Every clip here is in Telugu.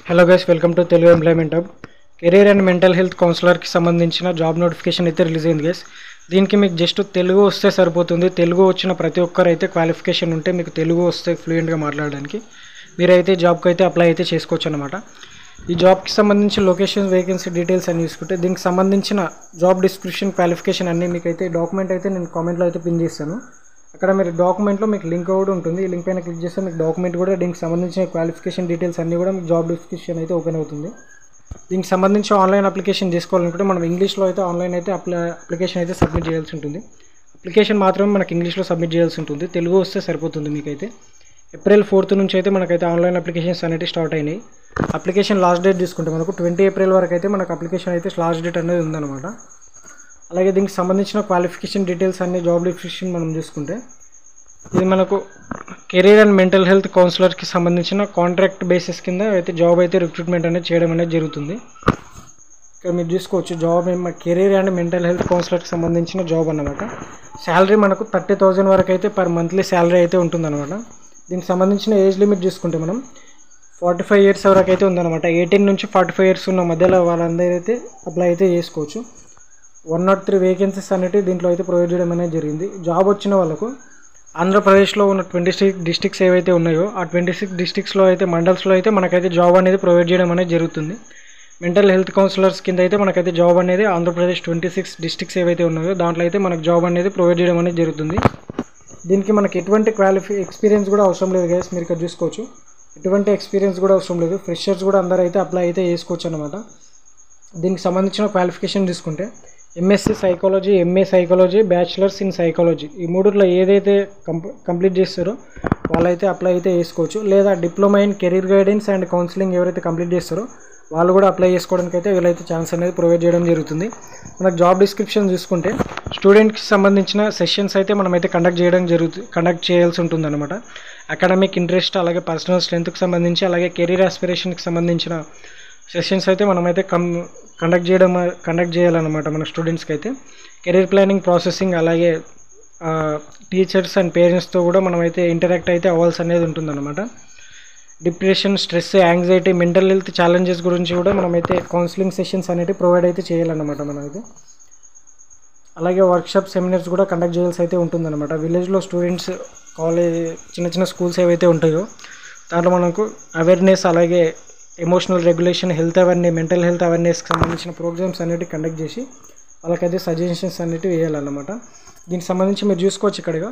Hello guys, welcome to Telugu employment hub. Career and mental health కౌన్సిలర్కి సంబంధించిన జాబ్ నోటిఫికేషన్ అయితే రిలీజ్ అయింది గైస్. దీనికి మీకు జస్ట్ తెలుగు వస్తే సరిపోతుంది. తెలుగు వచ్చిన ప్రతి ఒక్కరు అయితే క్వాలిఫికేషన్ ఉంటే మీకు తెలుగు వస్తే ఫ్లూయెంట్గా మాట్లాడడానికి మీరైతే జాబ్కి అయితే అప్లై అయితే చేసుకోవచ్చు అనమాట. ఈ జాబ్కి సంబంధించి లొకేషన్, వేకెన్సీ డీటెయిల్స్ అని చూసుకుంటే దీనికి సంబంధించిన జాబ్ డిస్క్రిప్షన్, క్వాలిఫికేషన్ అన్నీ మీకు అయితే డాక్యుమెంట్ అయితే నేను కామెంట్లో అయితే పిన్ చేస్తాను. అక్కడ మీరు డాక్యుమెంట్లో మీకు లింక్ కూడా ఉంటుంది. ఈ లింక్ పైన క్లిక్ చేస్తే మీకు డాక్యుమెంట్ కూడా దీనికి సంబంధించిన క్వాలిఫికేషన్ డీటెయిల్స్ అన్నీ కూడా మీకు జాబ్ డిస్క్రిప్షన్ అయితే ఓపెన్ అవుతుంది. దీనికి సంబంధించి ఆన్లైన్ అప్లికేషన్ చేసుకోవాలనుకుంటే మనం ఇంగ్లీష్లో అయితే ఆన్లైన్ అయితే అప్లికేషన్ అయితే సబ్మిట్ చేయాల్సి ఉంటుంది. అప్లికేషన్ మాత్రమే మనకి ఇంగ్లీష్లో సబ్మిట్ చేయాల్సి ఉంటుంది. తెలుగు వస్తే సరిపోతుంది మీకైతే. April 4th నుంచి అయితే మనకైతే ఆన్లైన్ అప్లికేషన్స్ అనేవి స్టార్ట్ అయినాయి. అప్లికేషన్ లాస్ట్ డేట్ తీసుకుంటే మనకు 20 April వరకు అయితే మనకు అప్లికేషన్ అయితే లాస్ట్ డేట్ అనేది ఉందన్నమాట. అలాగే దీనికి సంబంధించిన క్వాలిఫికేషన్ డీటెయిల్స్ అన్ని జాబ్ డిస్క్రిప్షన్ మనం చూసుకుంటే ఇది మనకు కెరీర్ అండ్ మెంటల్ హెల్త్ కౌన్సిలర్కి సంబంధించిన కాంట్రాక్ట్ బేసిస్ కింద అయితే జాబ్ అయితే రిక్రూట్మెంట్ అనేది చేయడం అనేది జరుగుతుంది. ఇక్కడ మీరు చూసుకోవచ్చు job career and mental health కౌన్సిలర్కి సంబంధించిన జాబ్ అన్నమాట. శాలరీ మనకు 30,000 వరకు అయితే పర్ మంత్లీ శాలరీ అయితే ఉంటుందన్నమాట. దీనికి సంబంధించిన ఏజ్ లిమిట్ చూసుకుంటే మనం 45 years వరకు అయితే ఉందన్నమాట. 18 నుంచి 45 years ఉన్న మధ్యలో వాళ్ళందరూ అయితే అప్లై అయితే చేసుకోవచ్చు. 103 వేకెన్సీస్ అనేవి దీంట్లో అయితే ప్రొవైడ్ చేయడం అనేది జరిగింది. జాబ్ వచ్చిన వాళ్ళకు ఆంధ్రప్రదేశ్లో ఉన్న 26 డిస్ట్రిక్ట్స్ ఏవైతే ఉన్నాయో ఆ 26 డిస్ట్రిక్ట్స్లో అయితే మండల్స్లో అయితే మనకైతే జాబ్ అనేది ప్రొవైడ్ చేయడం అనేది జరుగుతుంది. మెంటల్ హెల్త్ కౌన్సిలర్స్ కింద అయితే మనకైతే జాబ్ అనేది ఆంధ్రప్రదేశ్ 26 డిస్ట్రిక్ట్స్ ఏవైతే ఉన్నాయో దాంట్లో అయితే మనకు జాబ్ అనేది ప్రొవైడ్ చేయడం అనేది జరుగుతుంది. దీనికి మనకి ఎటువంటి ఎక్స్పీరియన్స్ కూడా అవసరం లేదు గైస్. మీరు ఇక్కడ చూసుకోవచ్చు, ఎటువంటి ఎక్స్పీరియన్స్ కూడా అవసరం లేదు. ఫ్రెషర్స్ కూడా అందరూ అయితే అప్లై అయితే చేసుకోవచ్చు అనమాట. దీనికి సంబంధించిన క్వాలిఫికేషన్ తీసుకుంటే MSc psychology, MA psychology, bachelors in psychology ఈ మూడులో ఏదైతే కంప్లీట్ చేస్తారో వాళ్ళైతే అప్లై అయితే చేసుకోవచ్చు. లేదా diploma in career guidance and counselling ఎవరైతే కంప్లీట్ చేస్తారో వాళ్ళు కూడా అప్లై చేసుకోవడానికి అయితే వీళ్ళైతే ఛాన్స్ అనేది ప్రొవైడ్ చేయడం జరుగుతుంది. మనకు జాబ్ డిస్క్రిప్షన్ చూసుకుంటే స్టూడెంట్కి సంబంధించిన సెషన్స్ అయితే మనమైతే కండక్ట్ చేయాల్సి ఉంటుంది అనమాట. అకాడమిక్ ఇంట్రెస్ట్, అలాగే పర్సనల్ స్ట్రెంత్కి సంబంధించి, అలాగే కెరీర్ ఆస్పిరేషన్కి సంబంధించిన సెషన్స్ అయితే మనమైతే కండక్ట్ చేయాలన్నమాట. మన స్టూడెంట్స్కి అయితే కెరీర్ ప్లానింగ్, ప్రాసెసింగ్, అలాగే టీచర్స్ అండ్ పేరెంట్స్తో కూడా మనమైతే ఇంటరాక్ట్ అయితే అవ్వాల్సి అనేది ఉంటుందన్నమాట. Depression, stress, anxiety, mental health challenges గురించి కూడా మనమైతే కౌన్సిలింగ్ సెషన్స్ అనేవి ప్రొవైడ్ అయితే చేయాలన్నమాట మనమైతే. అలాగే వర్క్షాప్, సెమినార్స్ కూడా కండక్ట్ చేయాల్సి అయితే ఉంటుందన్నమాట. విలేజ్లో స్టూడెంట్స్, కాలేజ్, చిన్న స్కూల్స్ ఏవైతే ఉంటాయో దాంట్లో మనకు అవేర్నెస్, అలాగే emotional regulation, health awareness, mental health అవేర్నెస్కి సంబంధించిన ప్రోగ్రామ్స్ అనేవి కండక్ట్ చేసి వాళ్ళకైతే సజెషన్స్ అనేవి వేయాలన్నమాట. దీనికి సంబంధించి మీరు చూసుకోవచ్చు ఇక్కడ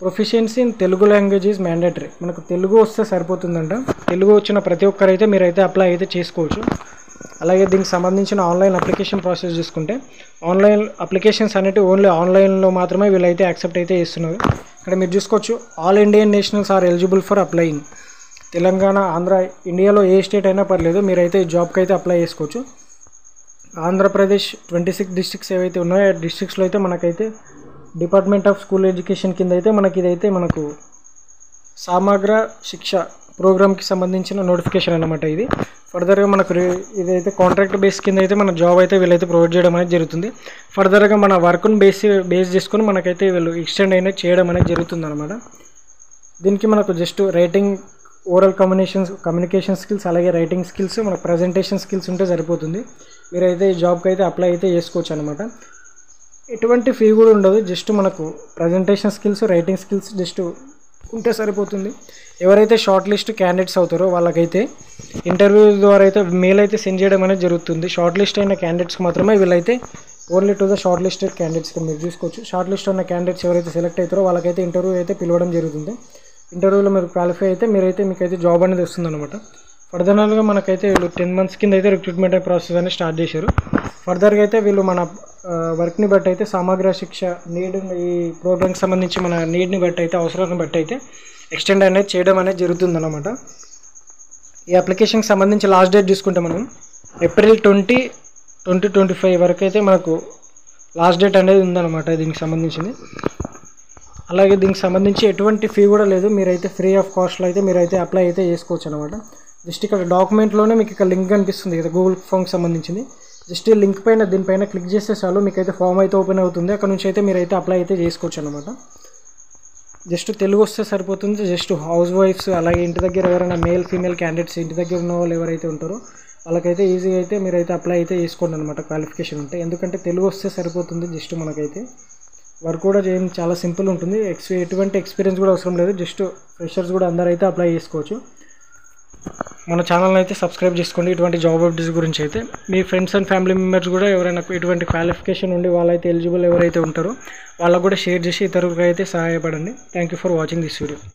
proficiency in Telugu language is mandatory. మనకు తెలుగు వస్తే సరిపోతుందంట. తెలుగు వచ్చిన ప్రతి ఒక్కరైతే మీరైతే అప్లై అయితే చేసుకోవచ్చు. అలాగే దీనికి సంబంధించిన ఆన్లైన్ అప్లికేషన్ ప్రాసెస్ చూసుకుంటే ఆన్లైన్ అప్లికేషన్స్ అనేవి ఓన్లీ ఆన్లైన్లో మాత్రమే వీళ్ళైతే యాక్సెప్ట్ అయితే చేస్తున్నారు. ఇక్కడ మీరు చూసుకోవచ్చు, all Indian nationals are eligible for applying. Telangana, Andhra, ఇండియాలో ఏ స్టేట్ అయినా పర్లేదు, మీరైతే జాబ్కి అయితే అప్లై చేసుకోవచ్చు. ఆంధ్రప్రదేశ్ 26 డిస్ట్రిక్ట్స్ ఏవైతే ఉన్నాయో ఆ డిస్ట్రిక్ట్స్లో అయితే మనకైతే డిపార్ట్మెంట్ ఆఫ్ స్కూల్ ఎడ్యుకేషన్ కింద అయితే మనకు సమగ్ర శిక్ష ప్రోగ్రామ్కి సంబంధించిన నోటిఫికేషన్ అన్నమాట. ఇది ఫర్దర్గా మనకు ఇదైతే కాంట్రాక్ట్ బేస్ కింద అయితే మన జాబ్ అయితే వీళ్ళైతే ప్రొవైడ్ చేయడం అనేది జరుగుతుంది. ఫర్దర్గా మన వర్క్ను బేస్ చేసుకొని మనకైతే వీళ్ళు ఎక్స్టెండ్ అయినా చేయడం అనేది జరుగుతుంది అనమాట. దీనికి మనకు just writing, oral communication skills, అలాగే రైటింగ్ స్కిల్స్, మన ప్రజెంటేషన్ స్కిల్స్ ఉంటే సరిపోతుంది. మీరైతే ఈ జాబ్కి అయితే అప్లై అయితే చేసుకోవచ్చు అనమాట. ఎటువంటి ఫీ కూడా ఉండదు. జస్ట్ మనకు presentation skills, writing skills just ఉంటే సరిపోతుంది. ఎవరైతే షార్ట్ లిస్ట్ క్యాండిడేట్స్ అవుతారో వాళ్ళకైతే ఇంటర్వ్యూ ద్వారా అయితే మెయిల్ అయితే సెండ్ చేయడం అనేది జరుగుతుంది. షార్ట్ లిస్ట్ అయిన క్యాండిడేట్స్కి మాత్రమే వీళ్ళైతే only to the shortlisted క్యాండిడేట్స్కి మీరు చూసుకోవచ్చు. షార్ట్ లిస్ట్ ఉన్న క్యాండిడేట్స్ ఎవరైతే సెలెక్ట్ అవుతారో వాళ్ళకైతే ఇంటర్వ్యూ అయితే పిలవడం జరుగుతుంది. ఇంటర్వ్యూలో మీరు క్వాలిఫై అయితే మీకైతే జాబ్ అనేది వస్తుందన్నమాట. ఫర్దర్గా మనకైతే వీళ్ళు 10 months కింద అయితే రిక్రూట్మెంట్ ప్రాసెస్ అనేది స్టార్ట్ చేశారు. ఫర్దర్గా అయితే వీళ్ళు మన వర్క్ని బట్టి అయితే సమగ్ర శిక్ష నీడ్, ఈ ప్రోగ్రామ్కి సంబంధించి మన నీడ్ని బట్టి అయితే, అవసరాన్ని బట్టి అయితే ఎక్స్టెండ్ అనేది చేయడం అనేది జరుగుతుందన్నమాట. ఈ అప్లికేషన్కి సంబంధించి లాస్ట్ డేట్ చూసుకుంటే మనం April 20, 2025 వరకు అయితే మనకు లాస్ట్ డేట్ అనేది ఉందన్నమాట దీనికి సంబంధించింది. అలాగే దీనికి సంబంధించి ఎటువంటి ఫీ కూడా లేదు. మీరైతే ఫ్రీ ఆఫ్ కాస్ట్లో అయితే మీరైతే అప్లై అయితే చేసుకోవచ్చు అనమాట. జస్ట్ ఇక్కడ డాక్యుమెంట్లోనే మీకు ఇక్కడ లింక్ కనిపిస్తుంది కదా, గూగుల్ ఫామ్కి సంబంధించింది. జస్ట్ ఈ లింక్ పైన దీనిపైన క్లిక్ చేస్తే చాలు మీకైతే ఫామ్ అయితే ఓపెన్ అవుతుంది. అక్కడ నుంచి అయితే మీరైతే అప్లై అయితే చేసుకోవచ్చు అనమాట. జస్ట్ తెలుగు వస్తే సరిపోతుంది. జస్ట్ హౌస్ వైఫ్స్ అలాగే ఇంటి దగ్గర ఎవరైనా మేల్ ఫీమేల్ క్యాండిడేట్స్ ఇంటి దగ్గర ఉన్న వాళ్ళు ఎవరైతే ఉంటారో వాళ్ళకైతే ఈజీగా అయితే మీరైతే అప్లై అయితే చేసుకోండి అనమాట క్వాలిఫికేషన్ ఉంటే. ఎందుకంటే తెలుగు వస్తే సరిపోతుంది. జస్ట్ మనకైతే వర్క్ కూడా చాలా సింపుల్ ఉంటుంది. ఎటువంటి ఎక్స్పీరియన్స్ కూడా అవసరం లేదు. జస్ట్ ఫ్రెషర్స్ కూడా అందరైతే అప్లై చేసుకోవచ్చు. మన ఛానల్ని అయితే సబ్స్క్రైబ్ చేసుకోండి. ఇటువంటి జాబ్ అప్డేట్స్ గురించి అయితే మీ ఫ్రెండ్స్ అండ్ ఫ్యామిలీ మెంబర్స్ కూడా ఎవరైనా ఇటువంటి క్వాలిఫికేషన్ ఉండి వాళ్ళైతే ఎలిజిబుల్ ఎవరైతే ఉంటారో వాళ్ళకు కూడా షేర్ చేసి ఇతరులకు అయితే సహాయపడండి. Thank you for watching this video.